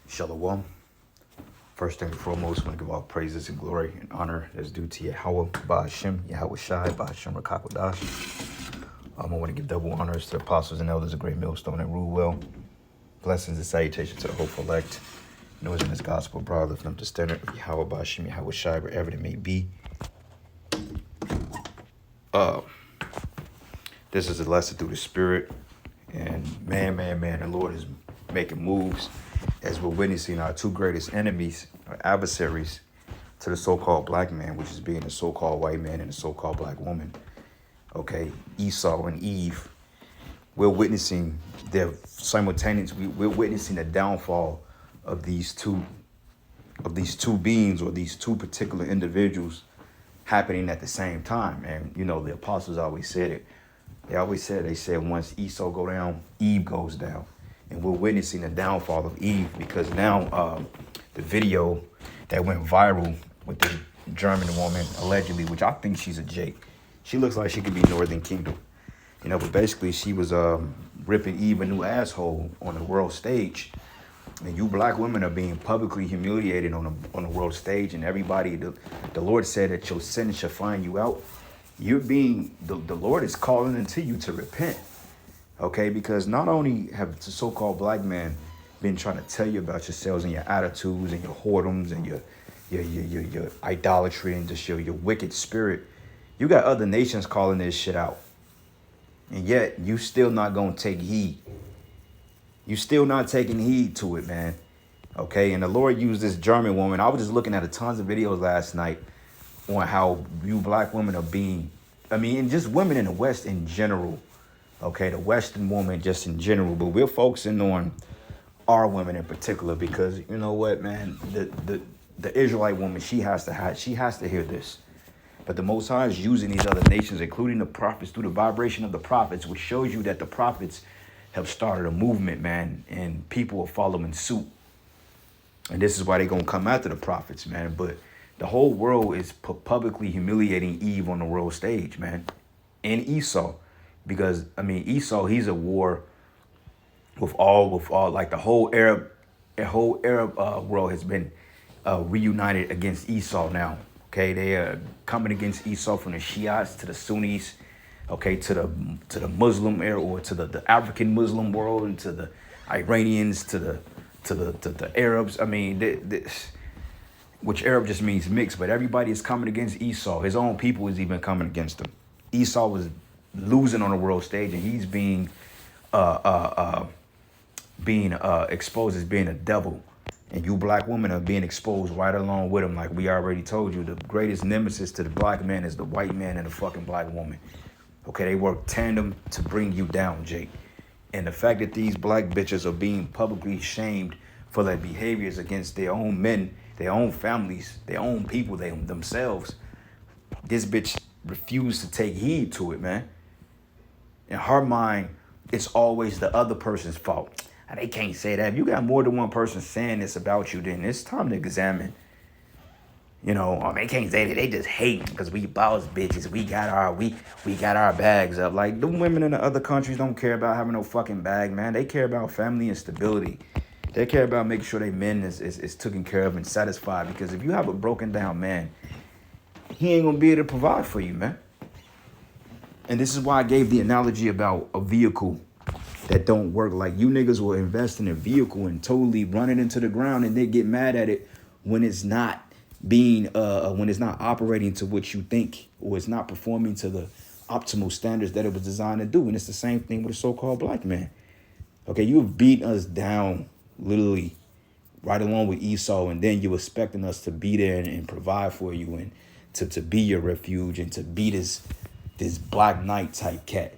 Shalom. First thing and foremost, I want to give all praises and glory and honor that's due to Yahweh, Ba'ashem, Yahweh Shai, Ba'ashem Rakakwadash. I want to give double honors to the apostles and elders of Great Millstone and rule well. Blessings and salutations to the hopeful elect. Noise in this gospel, broad, lifting up the standard of Yahweh, Ba'ashem, Yahweh Shai, wherever it may be. This is a lesson through the Spirit. And man, the Lord is making moves as we're witnessing our two greatest enemies, our adversaries to the so-called black man, which is being the so-called white man and the so-called black woman. Okay, Esau and Eve. We're witnessing their simultaneous. We're witnessing the downfall of these two beings, or these two particular individuals, happening at the same time. And you know, the apostles always said it. They said once Esau go down, Eve goes down. And we're witnessing the downfall of Eve, because now the video that went viral with the German woman, allegedly, which I think she's a Jake. She looks like she could be Northern Kingdom. You know, but basically she was ripping Eve a new asshole on the world stage. And you black women are being publicly humiliated on the world stage, and everybody, the Lord said that your sin shall find you out. You're being, the Lord is calling into you to repent. Okay, because not only have the so-called black man been trying to tell you about yourselves and your attitudes and your whoredoms and your idolatry and just your wicked spirit, you got other nations calling this shit out. And yet you still not gonna take heed. You still not taking heed to it, man. Okay, and the Lord used this German woman. I was just looking at a tons of videos last night on how you black women are being, and just women in the West in general. Okay, the Western woman just in general, but we're focusing on our women in particular, because you know what, man, the Israelite woman, she has to hear this. But the Most High is using these other nations, including the prophets, through the vibration of the prophets, which shows you that the prophets have started a movement, man, and people are following suit. And this is why they're gonna come after the prophets, man. But the whole world is publicly humiliating Eve on the world stage, man, and Esau. Because Esau, he's at war with all like the whole Arab world has been reunited against Esau now. Okay, they are coming against Esau, from the Shiites to the Sunnis, okay, to the Muslim era, or to the African Muslim world, and to the Iranians, to the Arabs. Which Arab just means mixed, but everybody is coming against Esau. His own people is even coming against him. Esau was losing on the world stage, and he's being exposed as being a devil. And you black women are being exposed right along with him. Like we already told you, the greatest nemesis to the black man is the white man and the fucking black woman. Okay, they work tandem to bring you down, Jake. And the fact that these black bitches are being publicly shamed for their behaviors against their own men, their own families, their own people, themselves, this bitch refused to take heed to it, man. In her mind, it's always the other person's fault. And they can't say that. If you got more than one person saying this about you, then it's time to examine. You know, they can't say that. They just hate because we boss bitches. We got our bags up. Like, the women in the other countries don't care about having no fucking bag, man. They care about family and stability. They care about making sure their men is taken care of and satisfied. Because if you have a broken down man, he ain't gonna be able to provide for you, man. And this is why I gave the analogy about a vehicle that don't work. Like, you niggas will invest in a vehicle and totally run it into the ground, and they get mad at it when it's not when it's not operating to what you think, or it's not performing to the optimal standards that it was designed to do. And it's the same thing with a so-called black man. Okay, you have beaten us down, literally, right along with Esau, and then you're expecting us to be there and provide for you, and to be your refuge, and to be this Black Knight type cat.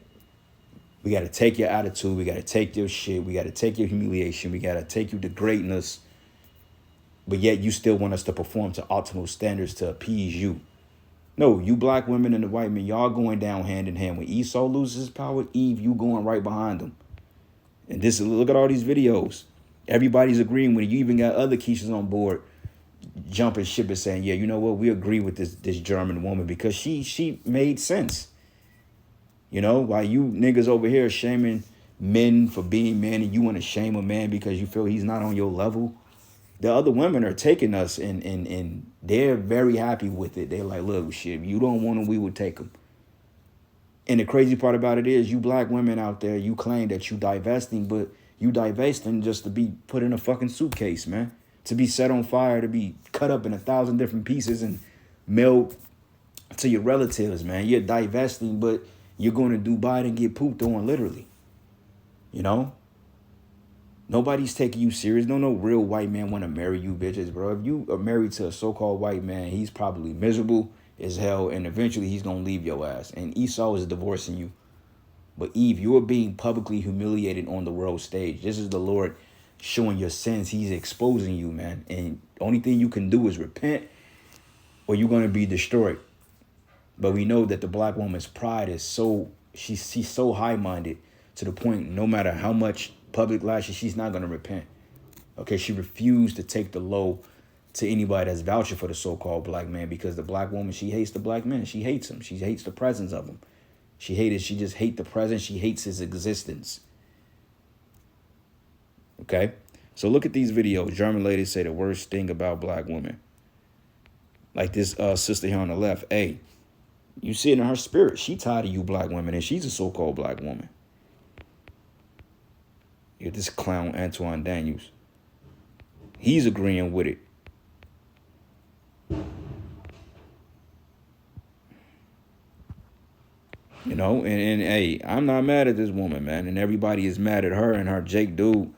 We got to take your attitude. We got to take your shit. We got to take your humiliation. We got to take you to greatness. But yet you still want us to perform to optimal standards to appease you. No, you black women and the white men, y'all going down hand in hand. When Esau loses his power, Eve, you going right behind him. And look at all these videos. Everybody's agreeing when you even got other Keishas on board jumping ship and saying, yeah, you know what, we agree with this German woman, because she made sense. You know, while you niggas over here shaming men for being men, and you want to shame a man because you feel he's not on your level. The other women are taking us, and they're very happy with it. They're like, look, shit, if you don't want them, we would take them. And the crazy part about it is, you black women out there, you claim that you divesting, but you divesting just to be put in a fucking suitcase, man. To be set on fire, to be cut up in 1,000 different pieces and mailed to your relatives, man. You're divesting, but you're going to Dubai and get pooped on, literally. You know? Nobody's taking you serious. No real white man want to marry you bitches, bro. If you are married to a so-called white man, he's probably miserable as hell, and eventually he's going to leave your ass. And Esau is divorcing you. But Eve, you are being publicly humiliated on the world stage. This is the Lord showing your sins. He's exposing you, man. And the only thing you can do is repent, or you're going to be destroyed. But we know that the black woman's pride is she's so high-minded to the point, no matter how much public lashes, she's not going to repent. Okay, she refused to take the low to anybody that's vouching for the so-called black man, because the black woman, she hates the black man. She hates him. She hates the presence of him. She just hates the presence. She hates his existence. Okay, so look at these videos. German ladies say the worst thing about black women. Like this sister here on the left. Hey, you see it in her spirit. She tired of you black women, and she's a so-called black woman. You're this clown Antoine Daniels. He's agreeing with it. You know, and hey, I'm not mad at this woman, man. And everybody is mad at her and her Jake dude.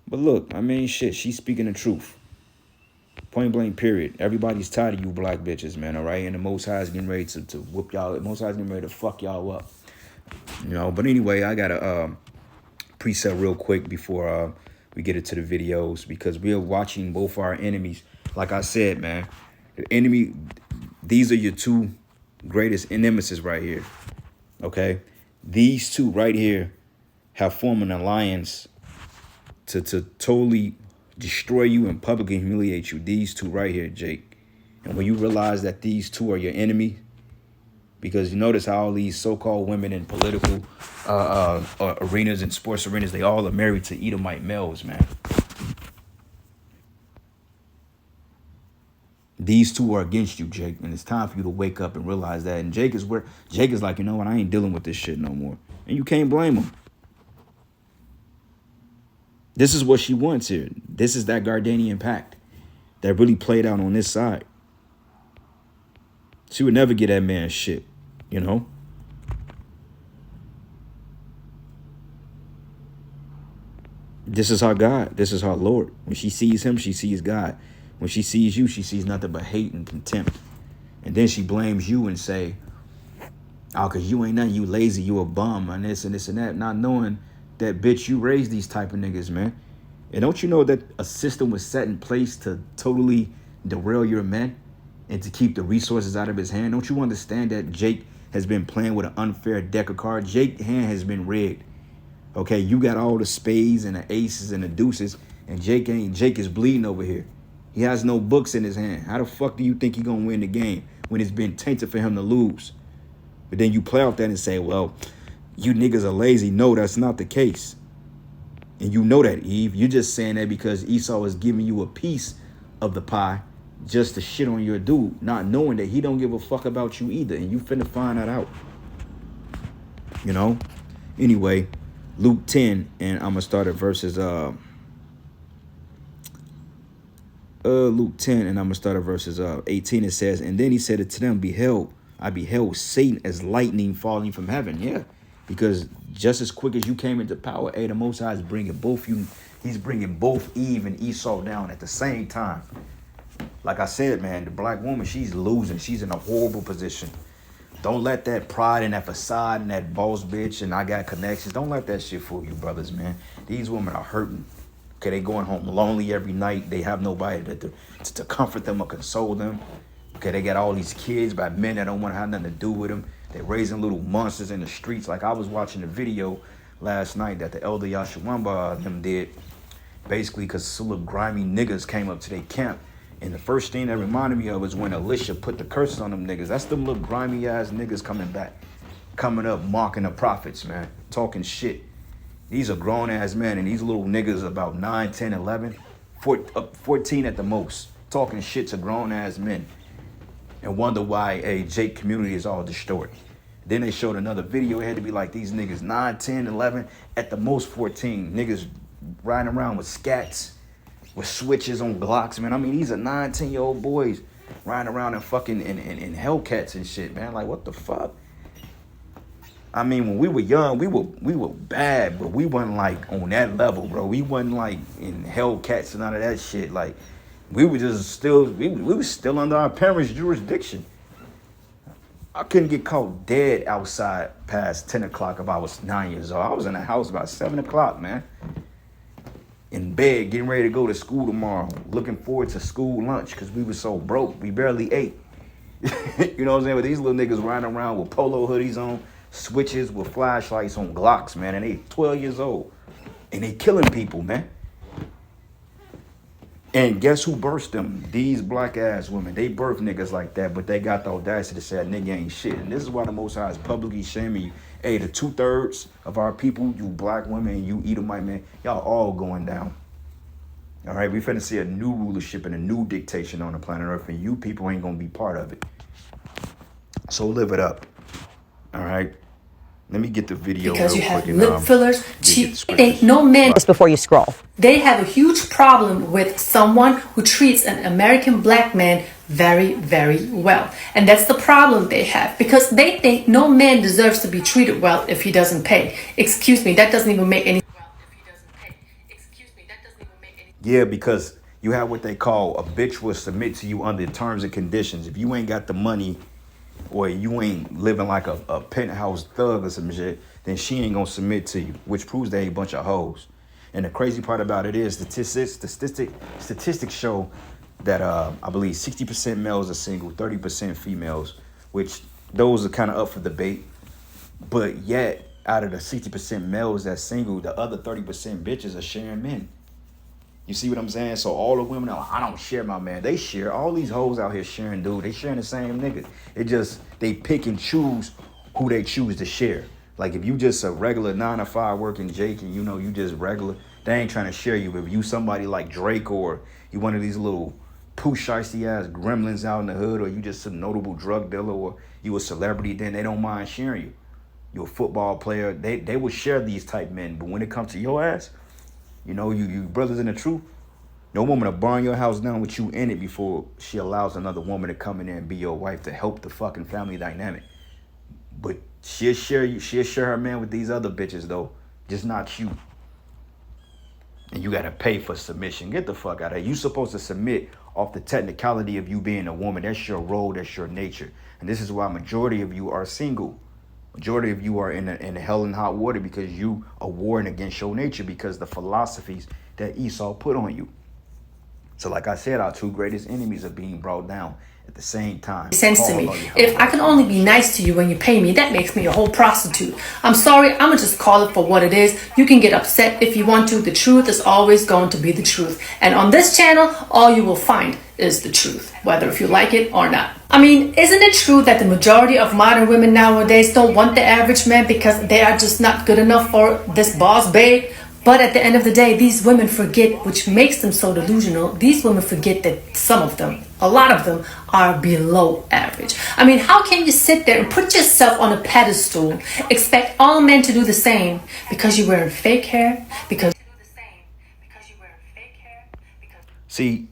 But look, I mean, shit, she's speaking the truth. Point blank, period. Everybody's tired of you black bitches, man, all right? And the Most High is getting ready to whoop y'all. The Most High is getting ready to fuck y'all up. You know, but anyway, I got to preset real quick before we get into the videos, because we are watching both our enemies. Like I said, man, the enemy, these are your two greatest nemesis right here. Okay, these two right here have formed an alliance to totally destroy you and publicly humiliate you. These two right here, Jake. And when you realize that these two are your enemy, because you notice how all these so-called women in political arenas and sports arenas, they all are married to Edomite males, man. These two are against you, Jake, and it's time for you to wake up and realize that. And Jake is like, you know what, I ain't dealing with this shit no more. And you can't blame him. This is what she wants here. This is that Gardanian pact that really played out on this side. She would never get that man shit, you know? This is our Lord. When she sees him, she sees God. When she sees you, she sees nothing but hate and contempt. And then she blames you and say, oh, because you ain't nothing, you lazy, you a bum, and this and this and that, not knowing that, bitch, you raised these type of niggas, man. And don't you know that a system was set in place to totally derail your men and to keep the resources out of his hand? Don't you understand that Jake has been playing with an unfair deck of cards? Jake's hand has been rigged. Okay, you got all the spades and the aces and the deuces, and Jake is bleeding over here. He has no books in his hand. How the fuck do you think he gonna win the game when it's been tainted for him to lose? But then you play off that and say, well, you niggas are lazy. No, that's not the case. And you know that, Eve. You're just saying that because Esau is giving you a piece of the pie just to shit on your dude, not knowing that he don't give a fuck about you either. And you finna find that out. You know? Anyway, Luke 10, and I'm gonna start at verses Luke 10, and I'm gonna start at verses 18. It says, and then he said it to them, I beheld Satan as lightning falling from heaven. Yeah, because just as quick as you came into power, the Most High is bringing both you. He's bringing both Eve and Esau down at the same time. Like I said, man, the black woman, she's losing. She's in a horrible position. Don't let that pride and that facade and that boss bitch and I got connections. Don't let that shit fool you, brothers, man. These women are hurting. Okay, they going home lonely every night. They have nobody to comfort them or console them. Okay, they got all these kids by men that don't want to have nothing to do with them. They're raising little monsters in the streets. Like I was watching a video last night that the elder Yashawamba them did. Basically, because some little grimy niggas came up to their camp. And the first thing that reminded me of was when Elisha put the curses on them niggas. That's them little grimy ass niggas coming up, mocking the prophets, man. Talking shit. These are grown ass men, and these little niggas about 9, 10, 11, 14 at the most, talking shit to grown-ass men, and wonder why a Jake community is all distorted. Then they showed another video. It had to be like these niggas 9, 10, 11, at the most 14. Niggas riding around with scats, with switches on Glocks, man. I mean, these are 9, 10-year-old boys riding around in fucking in Hellcats and shit, man. Like, what the fuck? I mean, when we were young, we were bad, but we wasn't like on that level, bro. We wasn't like in Hellcats and none of that shit. Like, we were just still, we were still under our parents' jurisdiction. I couldn't get caught dead outside past 10 o'clock if I was 9 years old. I was in the house about 7 o'clock, man. In bed, getting ready to go to school tomorrow. Looking forward to school lunch because we were so broke. We barely ate. You know what I'm saying? With these little niggas riding around with polo hoodies on, switches with flashlights on Glocks, man. And they 12 years old. And they killing people, man. And guess who birthed them? These black ass women. They birth niggas like that, but they got the audacity to say a nigga ain't shit. And this is why the Most High is publicly shaming you. Hey, the 2/3 of our people, you black women, you Edomite man, y'all all going down. All right, we finna see a new rulership and a new dictation on the planet Earth, and you people ain't gonna be part of it. So live it up. All right. Let me get the video because you real have quick lip fillers, cheap. Think no man. Just before you scroll. They have a huge problem with someone who treats an American black man very, very well. And that's the problem they have, because they think no man deserves to be treated well if he doesn't pay. Excuse me, that doesn't even make any Yeah, because you have what they call a bitch will submit to you under terms and conditions. If you ain't got the money, or you ain't living like a penthouse thug or some shit, then she ain't gonna submit to you, which proves they ain't a bunch of hoes. And the crazy part about it is statistics show that I believe 60% males are single, 30% females, which those are kind of up for debate. But yet, out of the 60% males that's single, the other 30% bitches are sharing men. You see what I'm saying? So all the women are like, I don't share my man. They share. All these hoes out here sharing, dude. They sharing the same niggas. It just, they pick and choose who they choose to share. Like if you just a regular 9-to-5 working Jake and you know you just regular, they ain't trying to share you. But if you somebody like Drake, or you one of these little poo shiesty ass gremlins out in the hood, or you just a notable drug dealer, or you a celebrity, then they don't mind sharing you. You're a football player. They will share these type men. But when it comes to your ass, you know, you brothers in the truth, no woman will burn your house down with you in it before she allows another woman to come in there and be your wife to help the fucking family dynamic. But she'll share her man with these other bitches though, just not you. And you gotta pay for submission. Get the fuck out of here. You supposed to submit off the technicality of you being a woman. That's your role, that's your nature. And this is why majority of you are single. Majority of you are in the hell and hot water because you are warring against your nature, because the philosophies that Esau put on you. So like I said, our two greatest enemies are being brought down at the same time. Sense to me. If I can only be nice to you when you pay me, that makes me a whole prostitute. I'm sorry, I'm gonna just call it for what it is. You can get upset if you want to. The truth is always going to be the truth. And on this channel, all you will find is the truth, whether if you like it or not. I mean, isn't it true that the majority of modern women nowadays don't want the average man because they are just not good enough for this boss babe? But at the end of the day, these women forget, which makes them so delusional, these women forget that some of them, a lot of them, are below average. I mean, how can you sit there and put yourself on a pedestal, expect all men to do the same because you're wearing fake hair, See,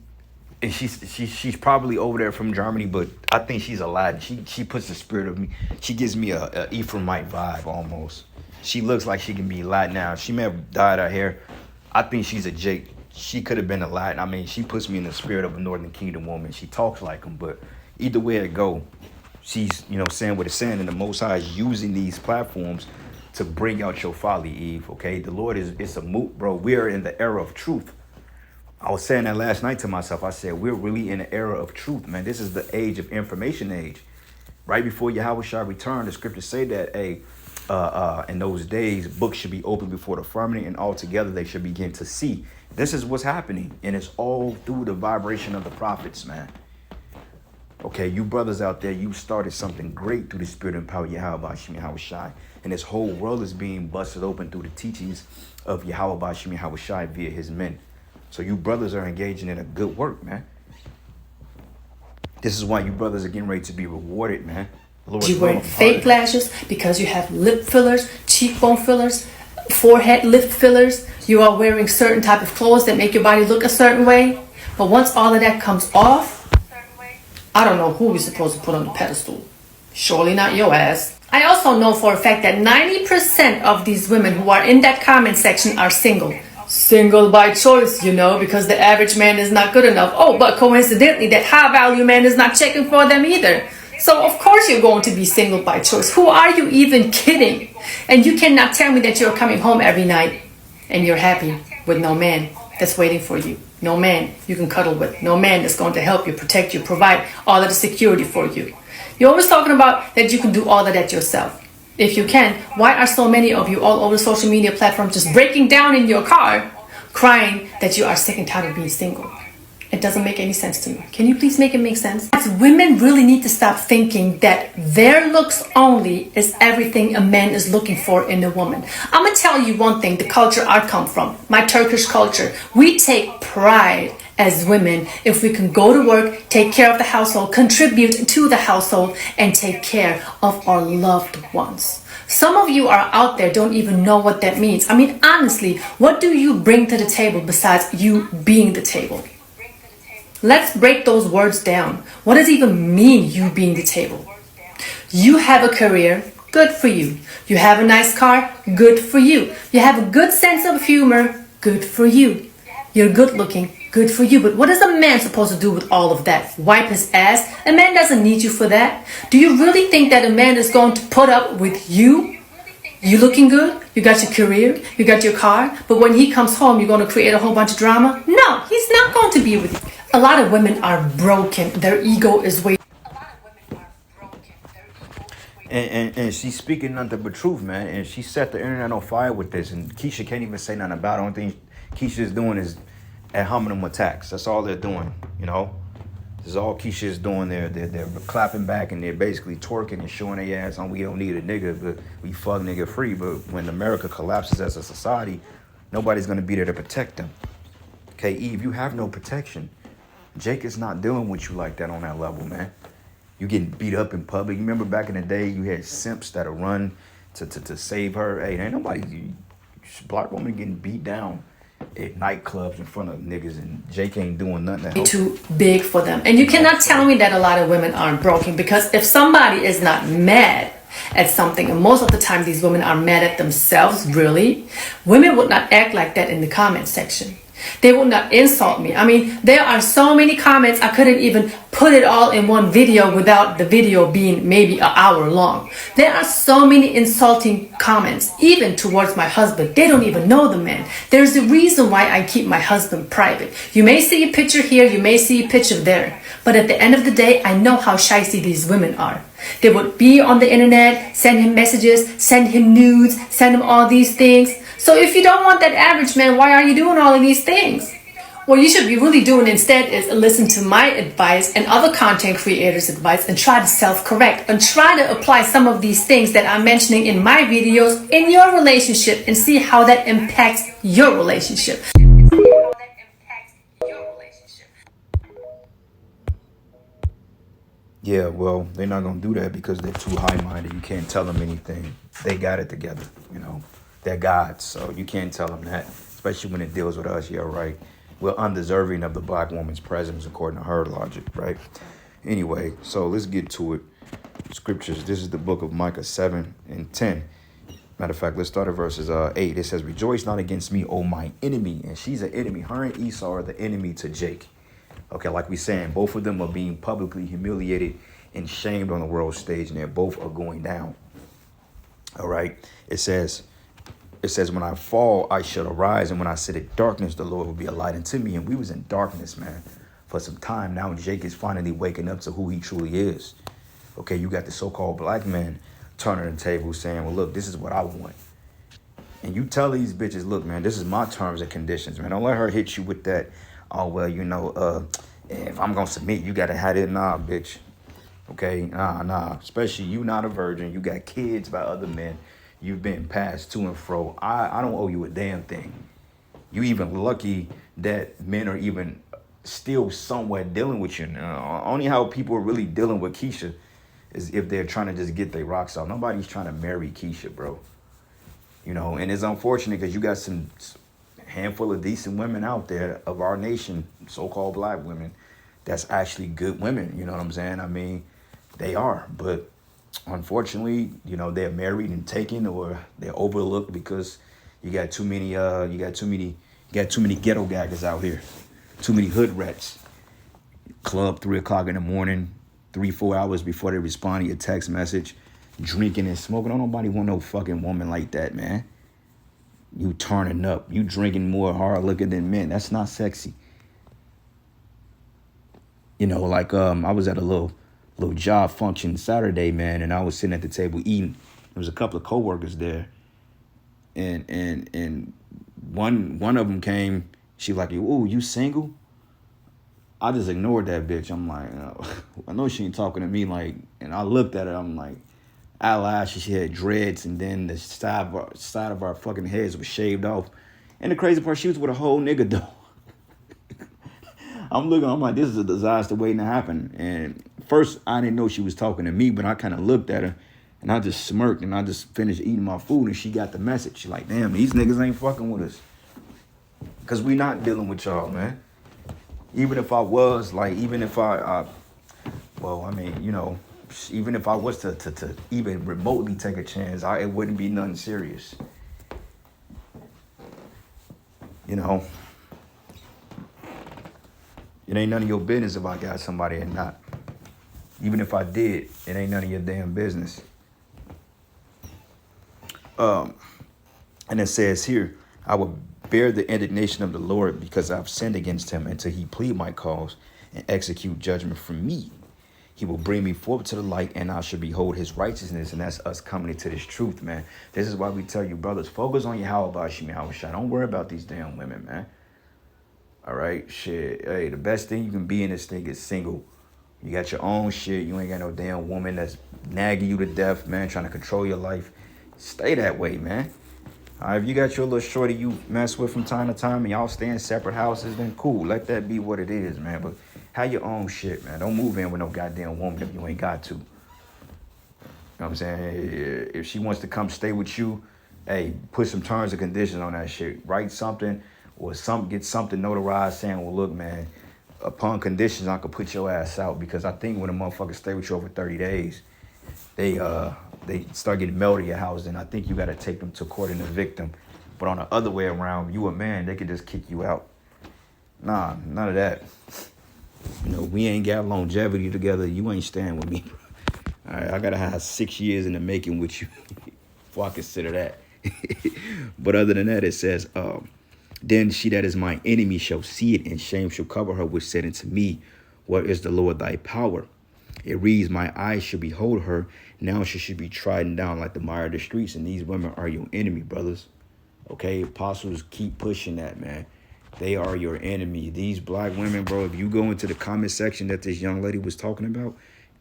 and she's probably over there from Germany, but I think she's a Latin. She puts the spirit of me. She gives me a Ephraimite vibe almost. She looks like she can be Latin now. She may have dyed her hair. I think she's a Jake. She could have been a Latin. I mean, she puts me in the spirit of a Northern Kingdom woman. She talks like them, but either way it go, she's, you know, saying what it's saying, and the Most High is using these platforms to bring out your folly, Eve, okay? The Lord it's a moot, bro. We are in the era of truth. I was saying that last night to myself. I said, we're really in the era of truth, man. This is the age of information age. Right before Yahweh shall return, the scriptures say that, in those days, books should be opened before the firmament, and altogether they should begin to see. This is what's happening, and it's all through the vibration of the prophets, man. Okay, you brothers out there, you started something great through the spirit and power of Yahweh Bashim Yahweh Shai, and this whole world is being busted open through the teachings of Yahweh Bashim Yahweh Shai via his men. So you brothers are engaging in a good work, man. This is why you brothers are getting ready to be rewarded, man. The Lord You is wearing well part of fake it. lashes because you have lip fillers, cheekbone fillers, forehead lip fillers. You are wearing certain type of clothes that make your body look a certain way. But once all of that comes off, I don't know who we're supposed to put on the pedestal. Surely not your ass. I also know for a fact that 90% of these women who are in that comment section are single. Single by choice, you know, because the average man is not good enough. Oh, but coincidentally, that high value man is not checking for them either. So of course you're going to be single by choice. Who are you even kidding? And you cannot tell me that you're coming home every night and you're happy with no man that's waiting for you. No man you can cuddle with. No man that's going to help you, protect you, provide all of the security for you. You're always talking about that you can do all of that yourself. If you can, why are so many of you all over social media platforms just breaking down in your car, crying that you are sick and tired of being single? It doesn't make any sense to me. Can you please make it make sense? As women really need to stop thinking that their looks only is everything a man is looking for in a woman. I'm going to tell you one thing, the culture I come from, my Turkish culture. We take pride as women if we can go to work, take care of the household, contribute to the household, and take care of our loved ones. Some of you are out there don't even know what that means. I mean, honestly, what do you bring to the table besides you being the table? Let's break those words down. What does it even mean, you being the table? You have a career, good for you. You have a nice car, good for you. You have a good sense of humor, good for you. You're good looking, good for you. But what is a man supposed to do with all of that? Wipe his ass? A man doesn't need you for that. Do you really think that a man is going to put up with you? You looking good, you got your career, you got your car, but when he comes home, you're going to create a whole bunch of drama? No, he's not going to be with you. A lot of women are broken. Their ego is way. And she's speaking nothing but truth, man. And she set the internet on fire with this. And Keisha can't even say nothing about it. The only thing Keisha's doing is ad hominem attacks. That's all they're doing, you know. This is all Keisha is doing. They're clapping back and they're basically twerking and showing their ass on we don't need a nigga, but we fuck nigga free. But when America collapses as a society, nobody's gonna be there to protect them. Okay, Eve, you have no protection. Jake is not dealing with you like that on that level, man. You getting beat up in public. You remember back in the day, you had simps that'll run to save her. Hey, ain't nobody, black woman getting beat down at nightclubs in front of niggas, and Jake ain't doing nothing to help. Too big for them. And you cannot tell me that a lot of women aren't broken, because if somebody is not mad at something, and most of the time these women are mad at themselves, really, women would not act like that in the comment section. They would not insult me. I mean, there are so many comments, I couldn't even put it all in one video without the video being maybe an hour long. There are so many insulting comments, even towards my husband. They don't even know the man. There's a reason why I keep my husband private. You may see a picture here, you may see a picture there, but at the end of the day, I know how shicey these women are. They would be on the internet, send him messages, send him nudes, send him all these things. So if you don't want that average man, why are you doing all of these things? What you should be really doing instead is listen to my advice and other content creators' advice and try to self-correct and try to apply some of these things that I'm mentioning in my videos in your relationship and see how that impacts your relationship. Yeah, well, they're not gonna do that because they're too high-minded. You can't tell them anything. They got it together, you know. They're gods, so you can't tell them that, especially when it deals with us. Yeah, right. We're undeserving of the black woman's presence according to her logic, right? Anyway, so let's get to it. Scriptures. This is the book of Micah 7 and 10. Matter of fact, let's start at verses 8. It says, "Rejoice not against me, O my enemy." And she's an enemy. Her and Esau are the enemy to Jake. Okay, like we saying, both of them are being publicly humiliated and shamed on the world stage, and they both are going down. All right. It says, when I fall, I shall arise. And when I sit in darkness, the Lord will be a light unto me. And we was in darkness, man, for some time. Now Jake is finally waking up to who he truly is. Okay, you got the so-called black man turning the table saying, well, look, this is what I want. And you tell these bitches, look, man, this is my terms and conditions, man. Don't let her hit you with that, oh, well, you know, if I'm going to submit, you got to have it. Nah, bitch. Okay, nah. Especially you not a virgin. You got kids by other men. You've been passed to and fro. I don't owe you a damn thing. You even lucky that men are even still somewhat dealing with you. Only how people are really dealing with Keisha is if they're trying to just get their rocks off. Nobody's trying to marry Keisha, bro. And it's unfortunate because you got some handful of decent women out there of our nation, so-called black women, that's actually good women. You know what I'm saying? I mean, they are, but unfortunately, they're married and taken, or they're overlooked because you got too many ghetto gaggers out here, too many hood rats. Club 3 o'clock in the morning, 3-4 hours before they respond to your text message, drinking and smoking. Don't nobody want no fucking woman like that, man. You turning up, you drinking more hard looking than men. That's not sexy. I was at a little job function Saturday, man, and I was sitting at the table eating. There was a couple of coworkers there, and one of them came. She was like, "Ooh, you single?" I just ignored that bitch. I'm like, I know she ain't talking to me. Like, and I looked at her. I'm like, eyelashes. She had dreads, and then the side of our fucking heads was shaved off. And the crazy part, she was with a whole nigga though. I'm like, this is a disaster waiting to happen. And first, I didn't know she was talking to me, but I kind of looked at her, and I just smirked, and I just finished eating my food, and she got the message. She's like, damn, these niggas ain't fucking with us. Because we not dealing with y'all, man. Even if I was, even if even if I was to even remotely take a chance, it wouldn't be nothing serious. It ain't none of your business if I got somebody or not. Even if I did, it ain't none of your damn business. And it says here, I will bear the indignation of the Lord because I've sinned against him until he plead my cause and execute judgment for me. He will bring me forth to the light and I shall behold his righteousness. And that's us coming into this truth, man. This is why we tell you, brothers, focus on your how about you, man. Don't worry about these damn women, man. All right, shit. Hey, the best thing you can be in this thing is single. You got your own shit. You ain't got no damn woman that's nagging you to death, man, trying to control your life. Stay that way, man. All right, if you got your little shorty you mess with from time to time and y'all stay in separate houses, then cool. Let that be what it is, man. But have your own shit, man. Don't move in with no goddamn woman if you ain't got to. You know what I'm saying? If she wants to come stay with you, hey, put some terms and conditions on that shit. Write something or get something notarized saying, well, look, man, upon conditions, I could put your ass out. Because I think when a motherfucker stay with you over 30 days, they start getting mailed to your house, and I think you got to take them to court and evict them. But on the other way around, you a man, they could just kick you out. Nah, none of that. We ain't got longevity together. You ain't staying with me. All right, I got to have 6 years in the making with you before I consider that. But other than that, it says, then she that is my enemy shall see it, and shame shall cover her, which said unto me, what is the Lord thy power? It reads, my eyes shall behold her. Now she should be trodden down like the mire of the streets. And these women are your enemy, brothers. Okay, apostles keep pushing that, man. They are your enemy. These black women, bro, if you go into the comment section that this young lady was talking about,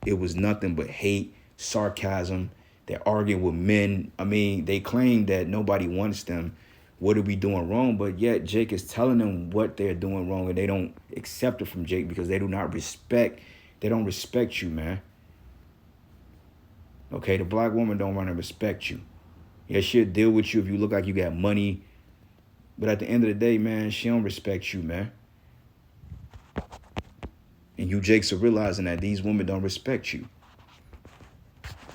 it was nothing but hate, sarcasm. They're arguing with men. I mean, they claim that nobody wants them. What are we doing wrong? But yet Jake is telling them what they're doing wrong, and they don't accept it from Jake because they do not respect. They don't respect you, man. Okay, the black woman don't want to respect you. Yeah, she'll deal with you if you look like you got money. But at the end of the day, man, she don't respect you, man. And you Jakes are realizing that these women don't respect you.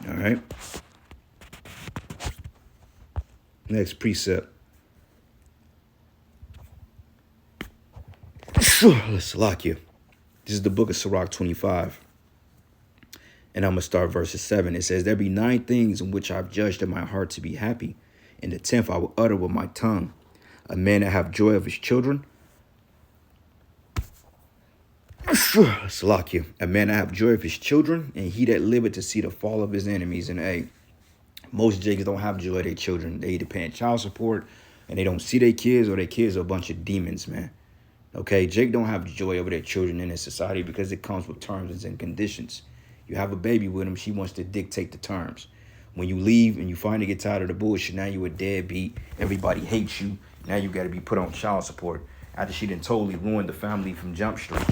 All right. Next precept. Let's lock you. This is the book of Sirach 25. And I'm going to start verses 7. It says, there be 9 things in which I've judged in my heart to be happy. And the 10th I will utter with my tongue. A man that have joy of his children. Slack you. A man that have joy of his children, and he that liveth to see the fall of his enemies. And most Jakes don't have joy of their children. They either paying child support, and they don't see their kids, or their kids are a bunch of demons, man. Okay, Jake don't have joy over their children in this society because it comes with terms and conditions. You have a baby with him, she wants to dictate the terms. When you leave and you finally get tired of the bullshit, now you a deadbeat. Everybody hates you. Now you got to be put on child support. after she done totally ruined the family from Jump Street.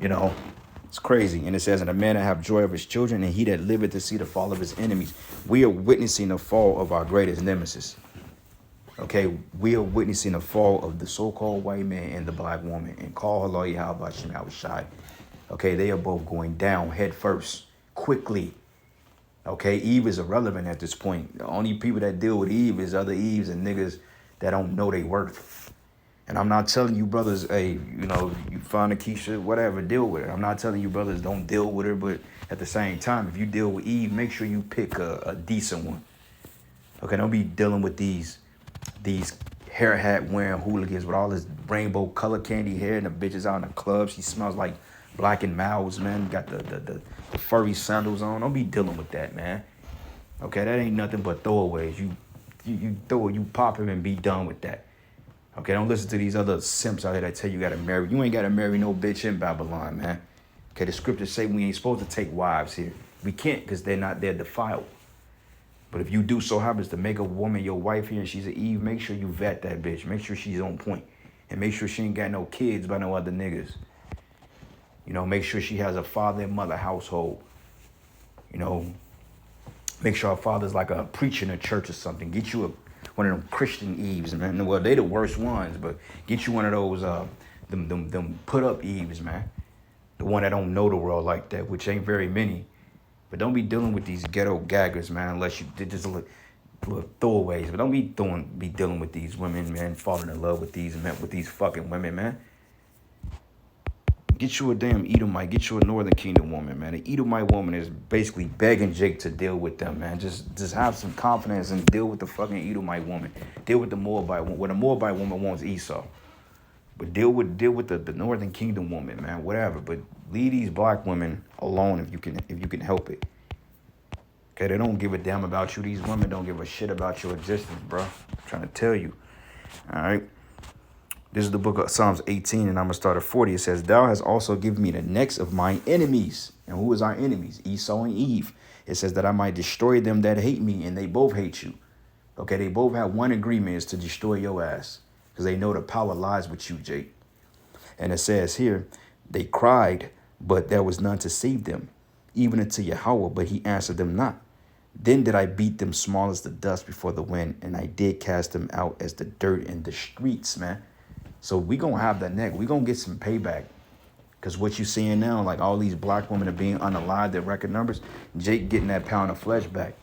You know, it's crazy. And it says, and a man that have joy of his children, and he that liveth to see the fall of his enemies. We are witnessing the fall of our greatest nemesis. Okay, we are witnessing the fall of the so-called white man and the black woman. And call Allah Yahweh Shem Shai. Okay, they are both going down head first, quickly. Okay, Eve is irrelevant at this point. The only people that deal with Eve is other Eves and niggas that don't know they worth. And I'm not telling you brothers, hey, you know, you find a Keisha, whatever, deal with her. I'm not telling you brothers don't deal with her, but at the same time, if you deal with Eve, make sure you pick a decent one. Okay, don't be dealing with these hair hat wearing hooligans with all this rainbow color candy hair and the bitches out in the club. She smells like Black and Mouths, man. Got the furry sandals on. Don't be dealing with that, man. Okay, that ain't nothing but throwaways. You throw it, you pop him and be done with that. Okay, don't listen to these other simps out here that tell you gotta marry. You ain't gotta marry no bitch in Babylon, man. Okay, the scriptures say we ain't supposed to take wives here. We can't because they're defiled. But if you do so happens to make a woman your wife here and she's an Eve, make sure you vet that bitch. Make sure she's on point. And make sure she ain't got no kids by no other niggas. You know, make sure she has a father and mother household. You know, make sure her father's like a preacher in a church or something. Get you one of them Christian Eves, man. Well, they the worst ones, but get you one of those them put up Eves, man. The one that don't know the world like that, which ain't very many. But don't be dealing with these ghetto gaggers, man, unless you did just little throwaways. But don't be dealing with these women, man, falling in love with these fucking women, man. Get you a damn Edomite. Get you a Northern Kingdom woman, man. An Edomite woman is basically begging Jake to deal with them, man. Just have some confidence and deal with the fucking Edomite woman. Deal with the Moabite woman. Well, the Moabite woman wants Esau. But deal with the Northern Kingdom woman, man. Whatever. But leave these black women alone if you can help it. Okay, they don't give a damn about you. These women don't give a shit about your existence, bro. I'm trying to tell you. All right. This is the book of Psalms 18, and I'm going to start at 40. It says, thou hast also given me the necks of mine enemies. And who is our enemies? Esau and Eve. It says that I might destroy them that hate me, and they both hate you. Okay, they both have one agreement, is to destroy your ass. Because they know the power lies with you, Jake. And it says here, they cried, but there was none to save them, even unto Yahweh, but he answered them not. Then did I beat them small as the dust before the wind, and I did cast them out as the dirt in the streets, man. So we going to have that neck. We going to get some payback. Because what you seeing now, like all these black women are being unalived at record numbers, Jake getting that pound of flesh back.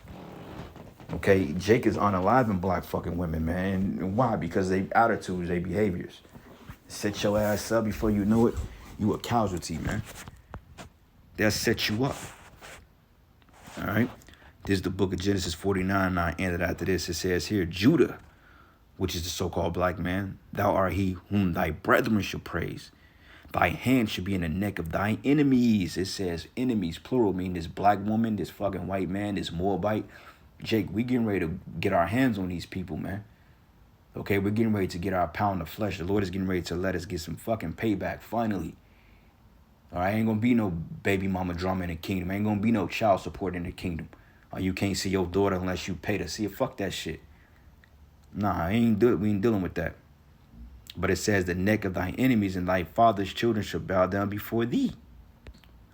Okay, Jake is unaliving black fucking women, man. And why? Because they attitudes, they behaviors. Set your ass up before you know it, you a casualty, man. They'll set you up. All right. This is the book of Genesis 49, and I ended after this. It says here, Judah, which is the so-called black man, thou art he whom thy brethren shall praise. Thy hand should be in the neck of thy enemies. It says enemies, plural, meaning this black woman, this fucking white man, this Moabite. Jake, we getting ready to get our hands on these people, man. Okay, we're getting ready to get our pound of flesh. The Lord is getting ready to let us get some fucking payback, finally. All right, ain't gonna be no baby mama drama in the kingdom. Ain't gonna be no child support in the kingdom. You can't see your daughter unless you pay to see it. Fuck that shit. Nah, we ain't dealing with that. But it says the neck of thy enemies and thy father's children shall bow down before thee.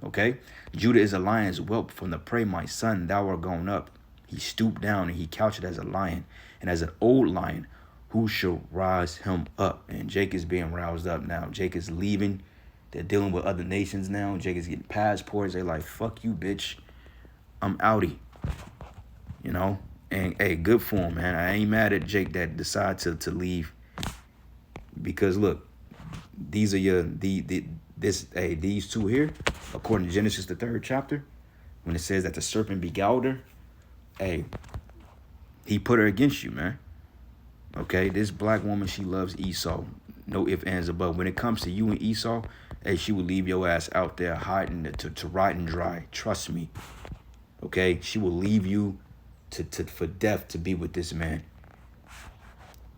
Okay? Judah is a lion's whelp from the prey, my son, thou art gone up. He stooped down and he couched as a lion. And as an old lion, who shall rise him up? And Jake is being roused up now. Jake is leaving. They're dealing with other nations now. Jake is getting passports. They're like, fuck you, bitch. I'm outie. You know? And hey, good for him, man. I ain't mad at Jake that decided to leave. Because look, these are these two here, according to Genesis the 3rd chapter, when it says that the serpent beguiled her, hey, he put her against you, man. Okay, this black woman, she loves Esau. No ifs, ands, or buts. When it comes to you and Esau, hey, she will leave your ass out there hiding to rot and dry. Trust me. Okay, she will leave you for death to be with this man.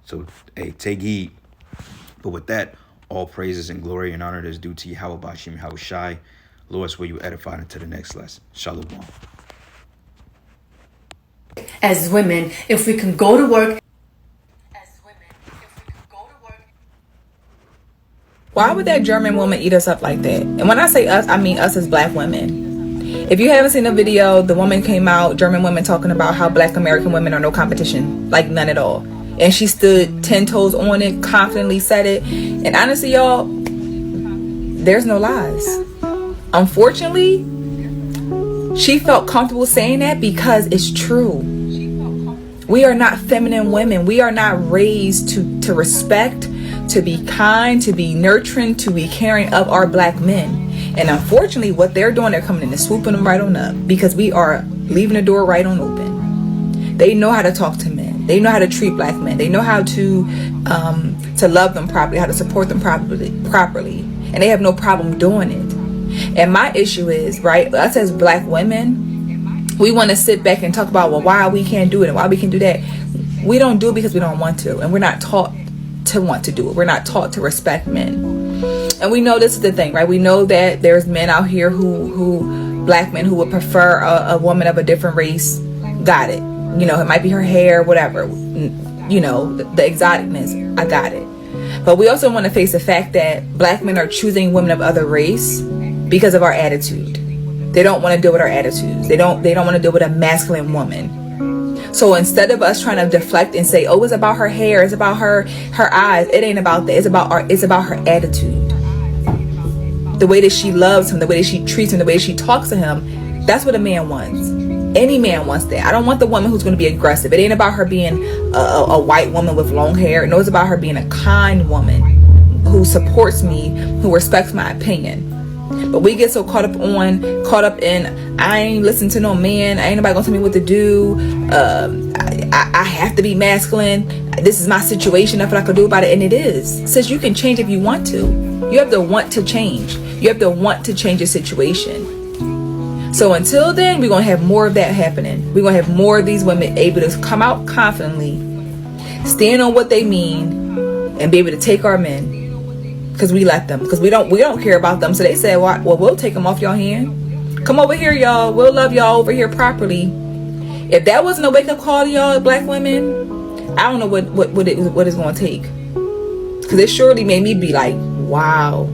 So, hey, take heed. But with that, all praises and glory and honor is due to Yahweh Bashim Yahweh Shai. Lord, swear you edified into the next lesson. Shalom. As women, if we can go to work Why would that German woman eat us up like that? And when I say us, I mean us as black women. If you haven't seen the video, the woman came out, German women, talking about how black American women are no competition, like none at all. And she stood 10 toes on it, confidently said it. And honestly, y'all, there's no lies. Unfortunately, she felt comfortable saying that because it's true. We are not feminine women. We are not raised to respect, to be kind, to be nurturing, to be caring of our black men. And unfortunately, what they're doing, they're coming in and swooping them right on up, because we are leaving the door right on open. They know how to talk to men. They know how to treat black men. They know how to love them properly, how to support them properly, and they have no problem doing it. And my issue is, right, us as black women, we want to sit back and talk about, well, why we can't do it and why we can do that. We don't do it because we don't want to, and we're not taught to want to do it. We're not taught to respect men. And we know this is the thing, right? We know that there's men out here who black men who would prefer a woman of a different race. Got it. You know, it might be her hair, whatever. You know, the exoticness. I got it. But we also want to face the fact that black men are choosing women of other race because of our attitude. They don't want to deal with our attitudes. They don't want to deal with a masculine woman. So instead of us trying to deflect and say, oh, it's about her hair, it's about her eyes, it ain't about that. It's about her attitude. The way that she loves him, the way that she treats him, the way that she talks to him. That's what a man wants. Any man wants that. I don't want the woman who's going to be aggressive. It ain't about her being a white woman with long hair. No, it's about her being a kind woman who supports me, who respects my opinion. But we get so caught up in, I ain't listen to no man. Ain't nobody gonna tell me what to do. I have to be masculine. This is my situation. Nothing I can do about it. And it is. Since you can change if you want to. You have to want to change. You have to want to change your situation. So until then, we're gonna have more of that happening. We're gonna have more of these women able to come out confidently, stand on what they mean, and be able to take our men. Because we let them. Because we don't care about them. So they said, well, we'll take them off your hand. Come over here, y'all. We'll love y'all over here properly. If that wasn't a wake-up call to y'all black women, I don't know what it's going to take. Because it surely made me be like, wow.